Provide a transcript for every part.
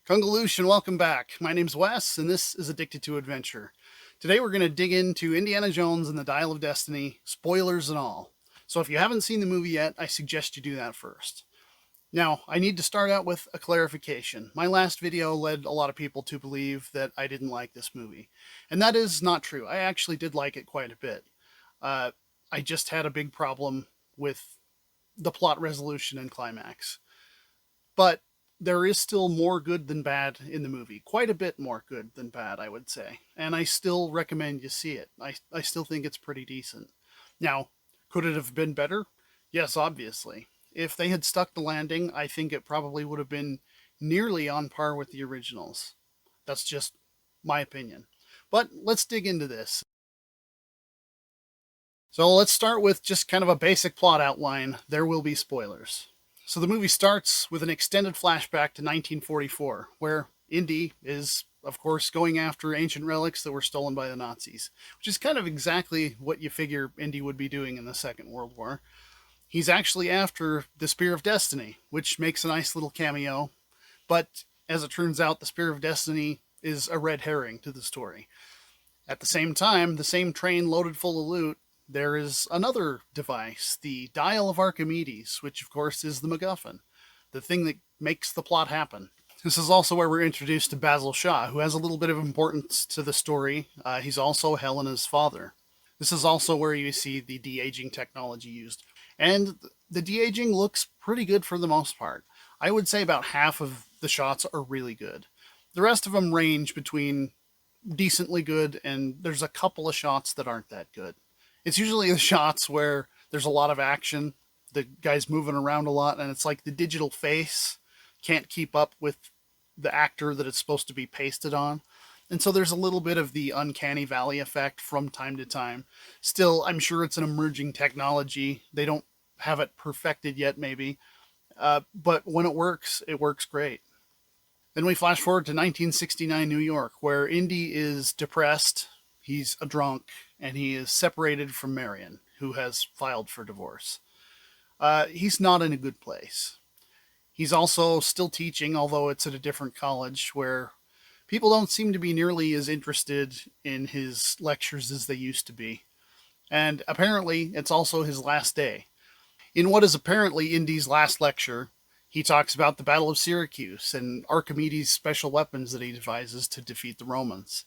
Convolution, welcome back. My name's Wes, and this is Addicted to Adventure. Today we're going to dig into Indiana Jones and the Dial of Destiny, spoilers and all. So if you haven't seen the movie yet, I suggest you do that first. Now, I need to start out with a clarification. My last video led a lot of people to believe that I didn't like this movie. And that is not true. I actually did like it quite a bit. Uh, I just had a big problem with the plot resolution and climax. But there is still more good than bad in the movie. Quite a bit more good than bad, I would say. And I still recommend you see it. I still think it's pretty decent. Now, could it have been better? Yes, obviously. If they had stuck the landing, I think it probably would have been nearly on par with the originals. That's just my opinion. But let's dig into this. So let's start with just kind of a basic plot outline. There will be spoilers. So the movie starts with an extended flashback to 1944, where Indy is, of course, going after ancient relics that were stolen by the Nazis, which is kind of exactly what you figure Indy would be doing in the Second World War. He's actually after the Spear of Destiny, which makes a nice little cameo, but as it turns out, the Spear of Destiny is a red herring to the story. At the same time, the same train loaded full of loot, there is another device, the Dial of Archimedes, which of course is the MacGuffin, the thing that makes the plot happen. This is also where we're introduced to Basil Shaw, who has a little bit of importance to the story. He's also Helena's father. This is also where you see the de-aging technology used. And the de-aging looks pretty good for the most part. I would say about half of the shots are really good. The rest of them range between decently good and there's a couple of shots that aren't that good. It's usually the shots where there's a lot of action, the guy's moving around a lot, and it's like the digital face can't keep up with the actor that it's supposed to be pasted on. And so there's a little bit of the uncanny valley effect from time to time. Still, I'm sure it's an emerging technology. They don't have it perfected yet, maybe. But when it works great. Then we flash forward to 1969 New York, where Indy is depressed, he's a drunk, and he is separated from Marion, who has filed for divorce. He's not in a good place. He's also still teaching, although it's at a different college where people don't seem to be nearly as interested in his lectures as they used to be. And apparently, it's also his last day. In what is apparently Indy's last lecture, he talks about the Battle of Syracuse and Archimedes' special weapons that he devises to defeat the Romans.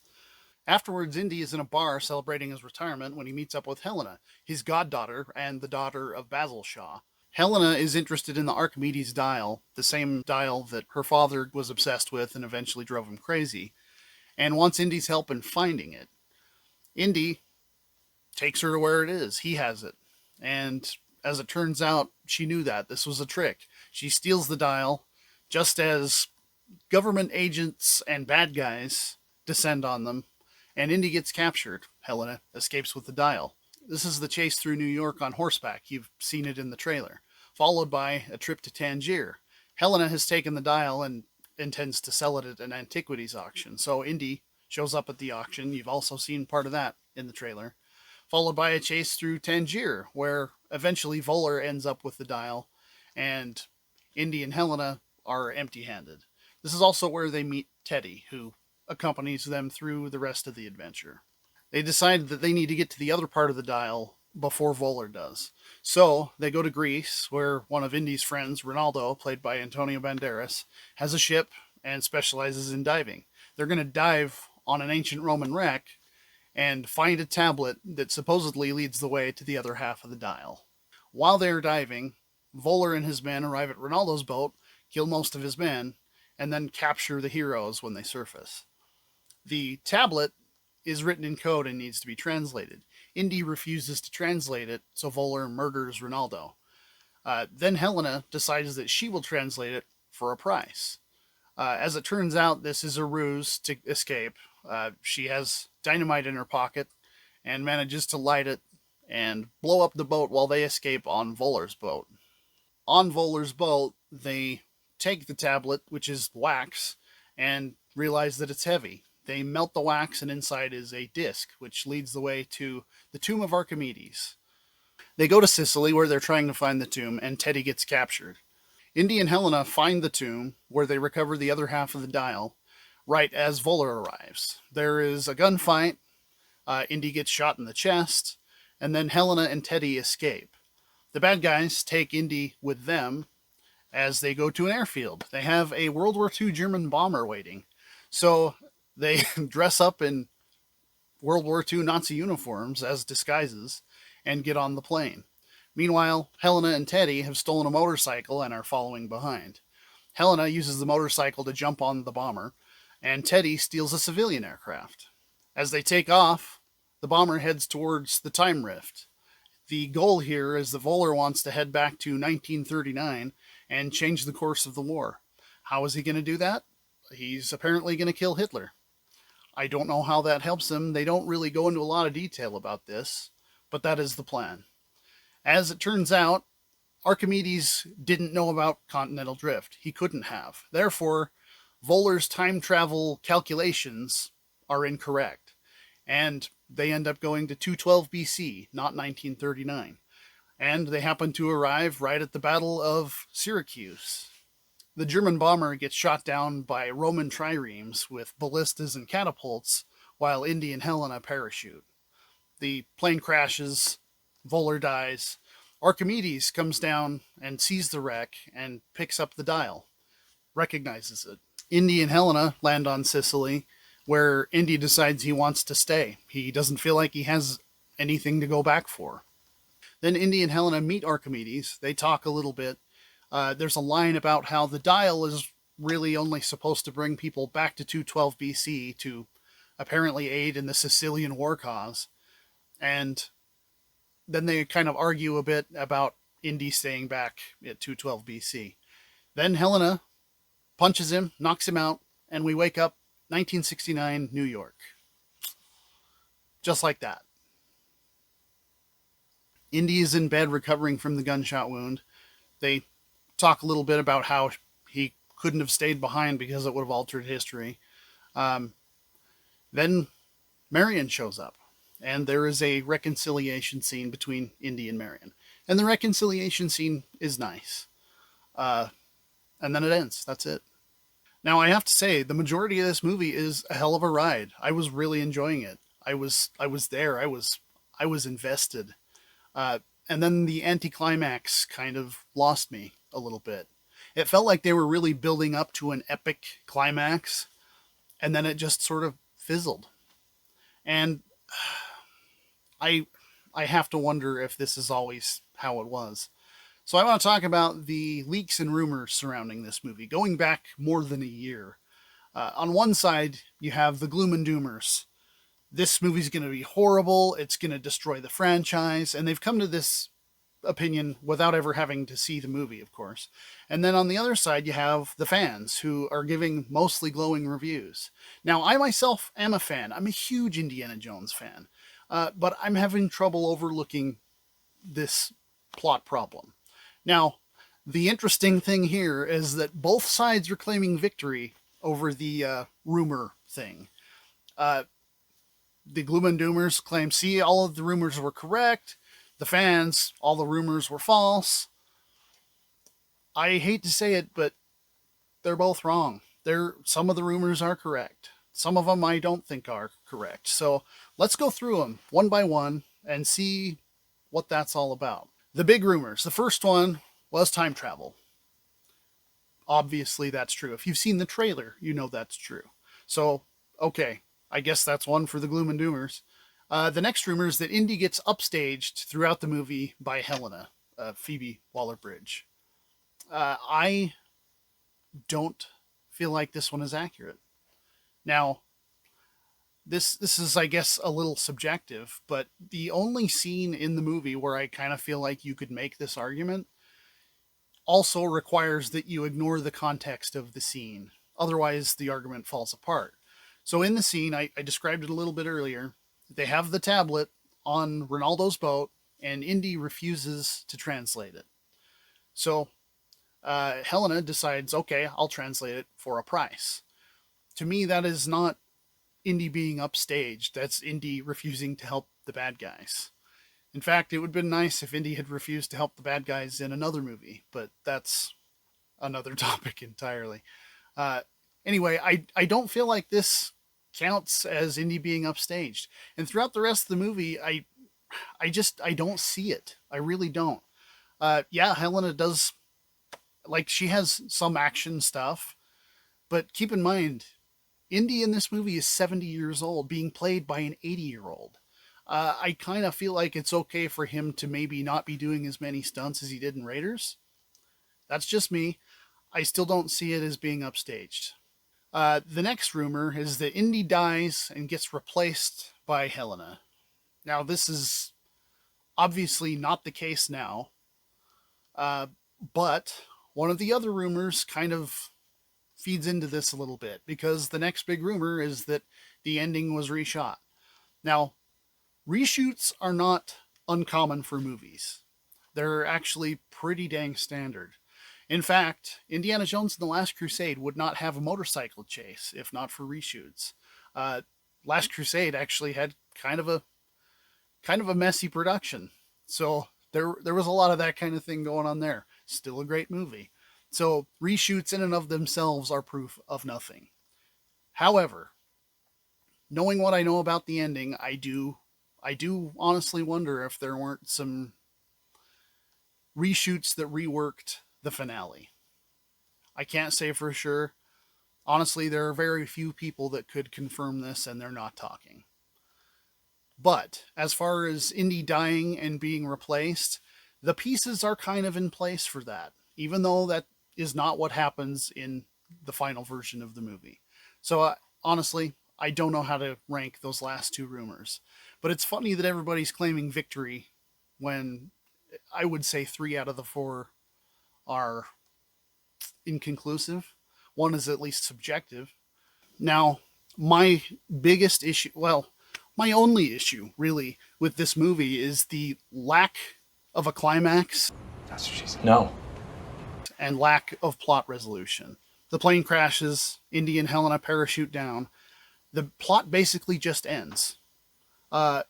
Afterwards, Indy is in a bar celebrating his retirement when he meets up with Helena, his goddaughter and the daughter of Basil Shaw. Helena is interested in the Archimedes dial, the same dial that her father was obsessed with and eventually drove him crazy, and wants Indy's help in finding it. Indy takes her to where it is. He has it. And as it turns out, she knew that. This was a trick. She steals the dial just as government agents and bad guys descend on them, and Indy gets captured. Helena escapes with the dial. This is the chase through New York on horseback. You've seen it in the trailer. Followed by a trip to Tangier. Helena has taken the dial and intends to sell it at an antiquities auction. So Indy shows up at the auction. You've also seen part of that in the trailer. Followed by a chase through Tangier, where eventually Voller ends up with the dial, and Indy and Helena are empty-handed. This is also where they meet Teddy, who accompanies them through the rest of the adventure. They decide that they need to get to the other part of the dial before Voller does. So they go to Greece, where one of Indy's friends, Ronaldo, played by Antonio Banderas, has a ship and specializes in diving. They're going to dive on an ancient Roman wreck and find a tablet that supposedly leads the way to the other half of the dial. While they're diving, Voller and his men arrive at Ronaldo's boat, kill most of his men, and then capture the heroes when they surface. The tablet is written in code and needs to be translated. Indy refuses to translate it, so Voller murders Ronaldo. Then Helena decides that she will translate it for a price. As it turns out, this is a ruse to escape. She has dynamite in her pocket and manages to light it and blow up the boat while they escape on Voller's boat. On Voller's boat, they take the tablet, which is wax, and realize that it's heavy. They melt the wax, and inside is a disc, which leads the way to the tomb of Archimedes. They go to Sicily, where they're trying to find the tomb, and Teddy gets captured. Indy and Helena find the tomb where they recover the other half of the dial right as Voller arrives. There is a gunfight. Indy gets shot in the chest, and then Helena and Teddy escape. The bad guys take Indy with them as they go to an airfield. They have a World War II German bomber waiting. So they dress up in World War II Nazi uniforms as disguises and get on the plane. Meanwhile, Helena and Teddy have stolen a motorcycle and are following behind. Helena uses the motorcycle to jump on the bomber, and Teddy steals a civilian aircraft. As they take off, the bomber heads towards the time rift. The goal here is that Voller wants to head back to 1939 and change the course of the war. How is he going to do that? He's apparently going to kill Hitler. I don't know how that helps him. They don't really go into a lot of detail about this, but that is the plan. As it turns out, Archimedes didn't know about continental drift. He couldn't have. Therefore, Voller's time travel calculations are incorrect. And they end up going to 212 BC, not 1939. And they happen to arrive right at the Battle of Syracuse. The German bomber gets shot down by Roman triremes with ballistas and catapults, while Indy and Helena parachute. The plane crashes, Voller dies. Archimedes comes down and sees the wreck and picks up the dial, recognizes it. Indy and Helena land on Sicily, where Indy decides he wants to stay. He doesn't feel like he has anything to go back for. Then Indy and Helena meet Archimedes. They talk a little bit. There's a line about how the dial is really only supposed to bring people back to 212 BC to apparently aid in the Sicilian war cause. And then they kind of argue a bit about Indy staying back at 212 BC. Then Helena punches him, knocks him out, and we wake up 1969 New York. Just like that. Indy is in bed recovering from the gunshot wound. They talk a little bit about how he couldn't have stayed behind because it would have altered history. Then Marion shows up, and there is a reconciliation scene between Indy and Marion. And the reconciliation scene is nice. And then it ends. That's it. Now, I have to say, the majority of this movie is a hell of a ride. I was really enjoying it. I was there. I was invested. And then the anticlimax kind of lost me a little bit. It felt like they were really building up to an epic climax, and then it just sort of fizzled. And I have to wonder if this is always how it was. So I want to talk about the leaks and rumors surrounding this movie, going back more than a year. On one side, you have the gloom and doomers. This movie's going to be horrible. It's going to destroy the franchise. And they've come to this opinion without ever having to see the movie, of course. And then on the other side, you have the fans who are giving mostly glowing reviews. Now, I myself am a fan. I'm a huge Indiana Jones fan. But I'm having trouble overlooking this plot problem. Now, the interesting thing here is that both sides are claiming victory over the rumor thing. The gloom and doomers claim, see, all of the rumors were correct. The fans, all the rumors were false. I hate to say it, but they're both wrong. Some of the rumors are correct. Some of them I don't think are correct. So let's go through them one by one and see what that's all about. The big rumors. The first one was time travel. Obviously, that's true. If you've seen the trailer, you know that's true. So, okay, I guess that's one for the gloom and doomers. The next rumor is that Indy gets upstaged throughout the movie by Helena, Phoebe Waller-Bridge. I don't feel like this one is accurate. Now, this is, I guess, a little subjective, but the only scene in the movie where I kind of feel like you could make this argument also requires that you ignore the context of the scene. Otherwise, the argument falls apart. So in the scene, I described it a little bit earlier. They have the tablet on Ronaldo's boat, and Indy refuses to translate it. So Helena decides, okay, I'll translate it for a price. To me, that is not Indy being upstaged. That's Indy refusing to help the bad guys. In fact, it would have been nice if Indy had refused to help the bad guys in another movie, but that's another topic entirely. Uh, anyway, I don't feel like this counts as Indy being upstaged. And throughout the rest of the movie, I don't see it. I really don't. Yeah, Helena does, like, she has some action stuff, but keep in mind, Indy in this movie is 70 years old, being played by an 80-year-old. I kind of feel like it's okay for him to maybe not be doing as many stunts as he did in Raiders. That's just me. I still don't see it as being upstaged. The next rumor is that Indy dies and gets replaced by Helena. Now, this is obviously not the case now, uh, but one of the other rumors kind of feeds into this a little bit because the next big rumor is that the ending was reshot. Now, reshoots are not uncommon for movies. They're actually pretty dang standard. In fact, Indiana Jones and the Last Crusade would not have a motorcycle chase if not for reshoots. Uh, Last Crusade actually had kind of a messy production, so there was a lot of that kind of thing going on there. Still a great movie. So reshoots in and of themselves are proof of nothing. However, knowing what I know about the ending, I do honestly wonder if there weren't some reshoots that reworked the finale. I can't say for sure. Honestly, there are very few people that could confirm this, and they're not talking. But as far as Indy dying and being replaced, the pieces are kind of in place for that, even though that is not what happens in the final version of the movie. So, honestly, I don't know how to rank those last two rumors. But it's funny that everybody's claiming victory when I would say three out of the four are inconclusive. One is at least subjective. Now, my biggest issue, well, my only issue really with this movie is the lack of a climax That's what she said. No. and lack of plot resolution. The plane crashes, Indy and Helena parachute down. The plot basically just ends. Uh,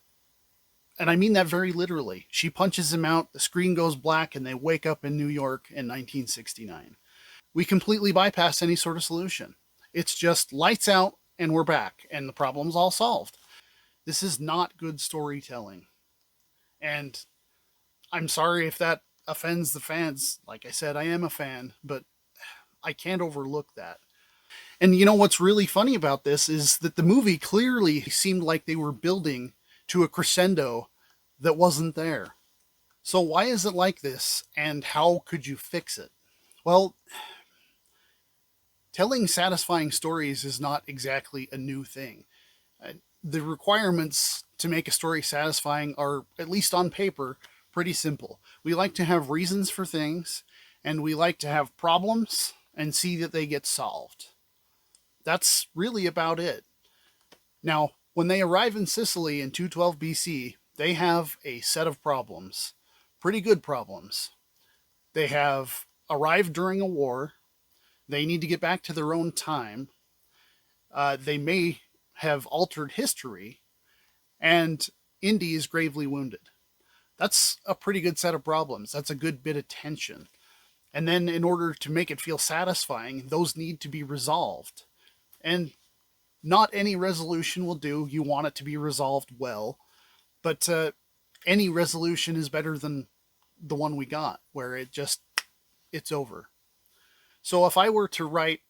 and I mean that very literally. She punches him out, the screen goes black, and they wake up in New York in 1969. We completely bypass any sort of solution. It's just lights out and we're back, and the problem's all solved. This is not good storytelling. And I'm sorry if that offends the fans. Like I said, I am a fan, but I can't overlook that. And you know what's really funny about this is that the movie clearly seemed like they were building to a crescendo that wasn't there. So why is it like this, and how could you fix it? Well, telling satisfying stories is not exactly a new thing. The requirements to make a story satisfying are, at least on paper, pretty simple. We like to have reasons for things, and we like to have problems and see that they get solved. That's really about it. Now, when they arrive in Sicily in 212 BC, they have a set of problems. Pretty good problems. They have arrived during a war. They need to get back to their own time. They may have altered history, and Indy is gravely wounded. That's a pretty good set of problems. That's a good bit of tension. And then, in order to make it feel satisfying, those need to be resolved. And not any resolution will do. You want it to be resolved well, but any resolution is better than the one we got, where it's over. So if I were to write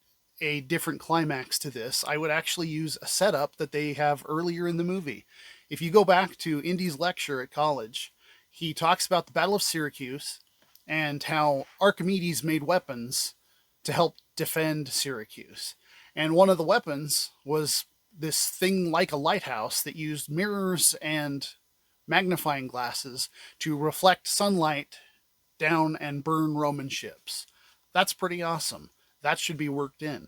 a different climax to this, I would actually use a setup that they have earlier in the movie. If you go back to Indy's lecture at college, he talks about the Battle of Syracuse and how Archimedes made weapons to help defend Syracuse. And one of the weapons was this thing like a lighthouse that used mirrors and magnifying glasses to reflect sunlight down and burn Roman ships. That's pretty awesome. That should be worked in.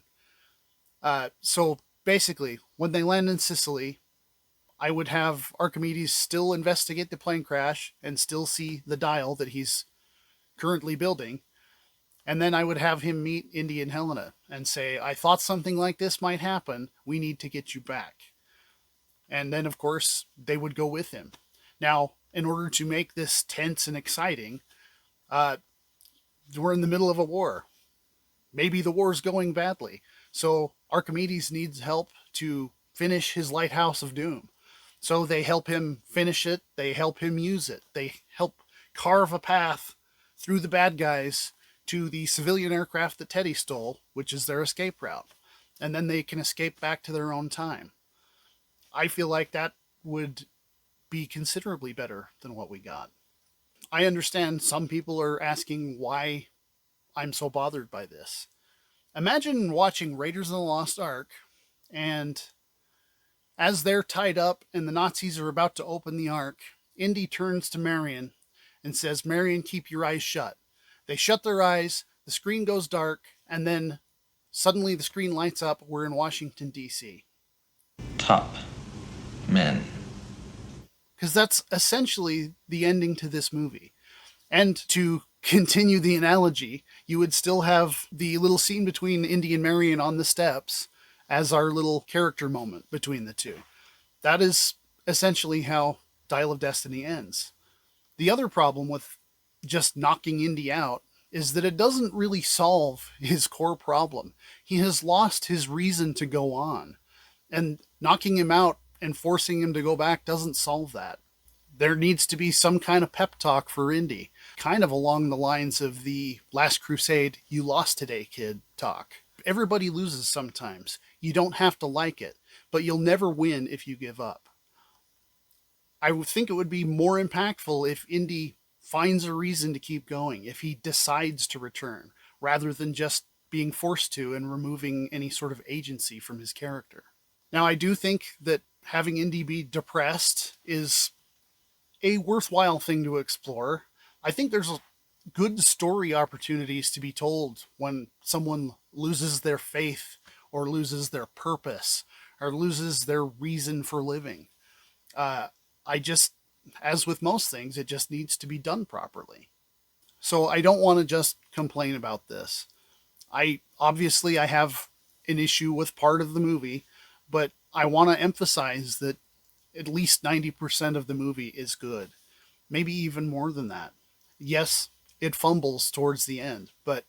So basically, when they land in Sicily, I would have Archimedes still investigate the plane crash and still see the dial that he's currently building. And then I would have him meet Indy and Helena and say, I thought something like this might happen. We need to get you back. And then, of course, they would go with him. Now, in order to make this tense and exciting, we're in the middle of a war. maybe the war's going badly. So Archimedes needs help to finish his lighthouse of doom. So they help him finish it, they help him use it, they help carve a path through the bad guys to the civilian aircraft that Teddy stole, which is their escape route. And then they can escape back to their own time. I feel like that would be considerably better than what we got. I understand some people are asking why I'm so bothered by this. Imagine watching Raiders of the Lost Ark, and as they're tied up and the Nazis are about to open the Ark, Indy turns to Marion and says, Marion, keep your eyes shut. They shut their eyes, the screen goes dark, and then suddenly the screen lights up. We're in Washington, D.C. Top men. Because that's essentially the ending to this movie. And to continue the analogy, you would still have the little scene between Indy and Marion on the steps as our little character moment between the two. That is essentially how Dial of Destiny ends. The other problem with just knocking Indy out is that it doesn't really solve his core problem. He has lost his reason to go on. And knocking him out and forcing him to go back doesn't solve that. There needs to be some kind of pep talk for Indy, kind of along the lines of the Last Crusade, you lost today, kid talk. Everybody loses sometimes. You don't have to like it, but you'll never win if you give up. I would think it would be more impactful if Indy finds a reason to keep going, if he decides to return, rather than just being forced to and removing any sort of agency from his character. Now, I do think that having Indy be depressed is a worthwhile thing to explore. I think there's good story opportunities to be told when someone loses their faith or loses their purpose or loses their reason for living. I just, as with most things, it just needs to be done properly. So I don't want to just complain about this. I have an issue with part of the movie, but I want to emphasize that at least 90% of the movie is good. Maybe even more than that. Yes, it fumbles towards the end, but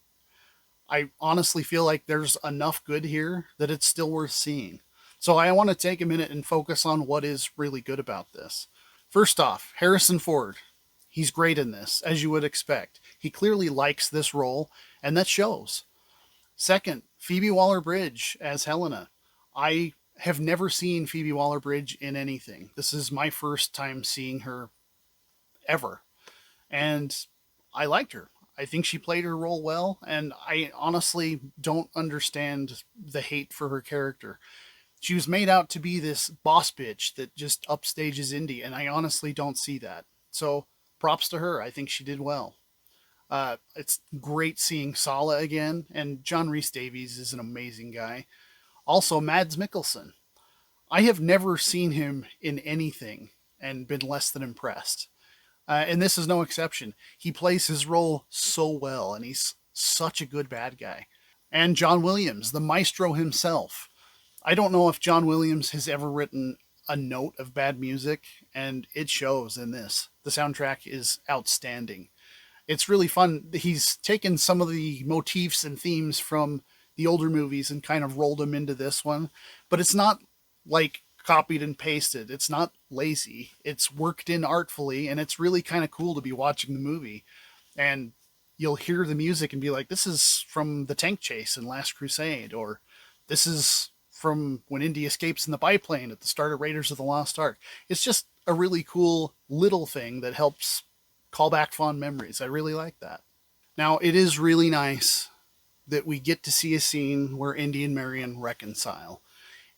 I honestly feel like there's enough good here that it's still worth seeing. So I want to take a minute and focus on what is really good about this. First off, Harrison Ford. He's great in this, as you would expect. He clearly likes this role, and that shows. Second, Phoebe Waller-Bridge as Helena. I have never seen Phoebe Waller-Bridge in anything. This is my first time seeing her ever. And I liked her. I think she played her role well, and I honestly don't understand the hate for her character. She was made out to be this boss bitch that just upstages Indy, and I honestly don't see that. So props to her. I think she did well. It's great seeing Sala again, and John Rhys Davies is an amazing guy. Also, Mads Mikkelsen. I have never seen him in anything and been less than impressed. And this is no exception. He plays his role so well, and he's such a good bad guy. And John Williams, the maestro himself. I don't know if John Williams has ever written a note of bad music, and it shows in this. The soundtrack is outstanding. It's really fun. He's taken some of the motifs and themes from the older movies and kind of rolled them into this one, but it's not like copied and pasted. It's not lazy. It's worked in artfully, and it's really kind of cool to be watching the movie. And you'll hear the music and be like, this is from the tank chase in Last Crusade, or this is from when Indy escapes in the biplane at the start of Raiders of the Lost Ark. It's just a really cool little thing that helps call back fond memories. I really like that. Now, it is really nice that we get to see a scene where Indy and Marion reconcile.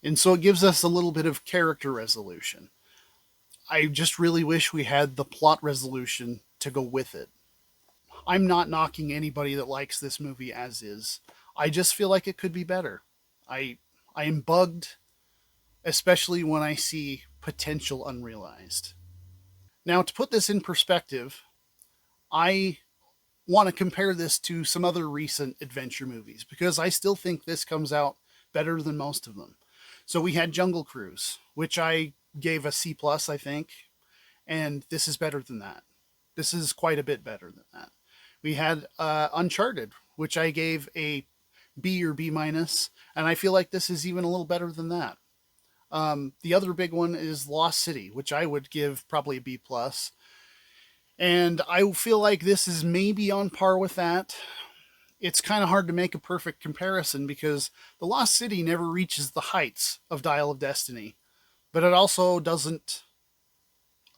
And so it gives us a little bit of character resolution. I just really wish we had the plot resolution to go with it. I'm not knocking anybody that likes this movie as is. I just feel like it could be better. I I am bugged, especially when I see potential unrealized. Now, to put this in perspective, I want to compare this to some other recent adventure movies because I still think this comes out better than most of them. So we had Jungle Cruise, which I gave a C plus, I think, and this is better than that. This is quite a bit better than that. We had Uncharted, which I gave a B or B minus, and I feel like this is even a little better than that. The other big one is Lost City, which I would give probably a B plus, and I feel like this is maybe on par with that. It's kind of hard to make a perfect comparison because The Lost City never reaches the heights of Dial of Destiny, but it also doesn't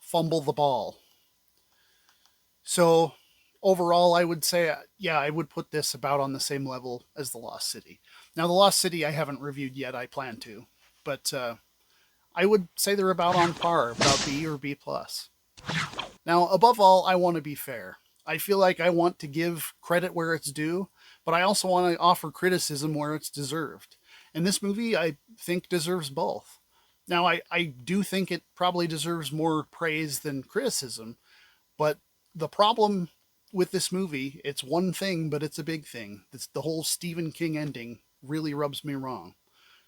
fumble the ball. So overall, I would say, yeah, I would put this about on the same level as The Lost City. Now, The Lost City I haven't reviewed yet. I plan to, but I would say they're about on par, about B or B plus. Now, above all, I want to be fair. I feel like I want to give credit where it's due, but I also want to offer criticism where it's deserved. And this movie, I think, deserves both. Now, I do think it probably deserves more praise than criticism, but the problem with this movie, it's one thing, but it's a big thing. It's the whole Stephen King ending really rubs me wrong.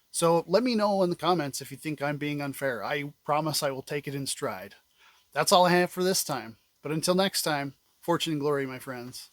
So let me know in the comments if you think I'm being unfair. I promise I will take it in stride. That's all I have for this time. But until next time, fortune and glory, my friends.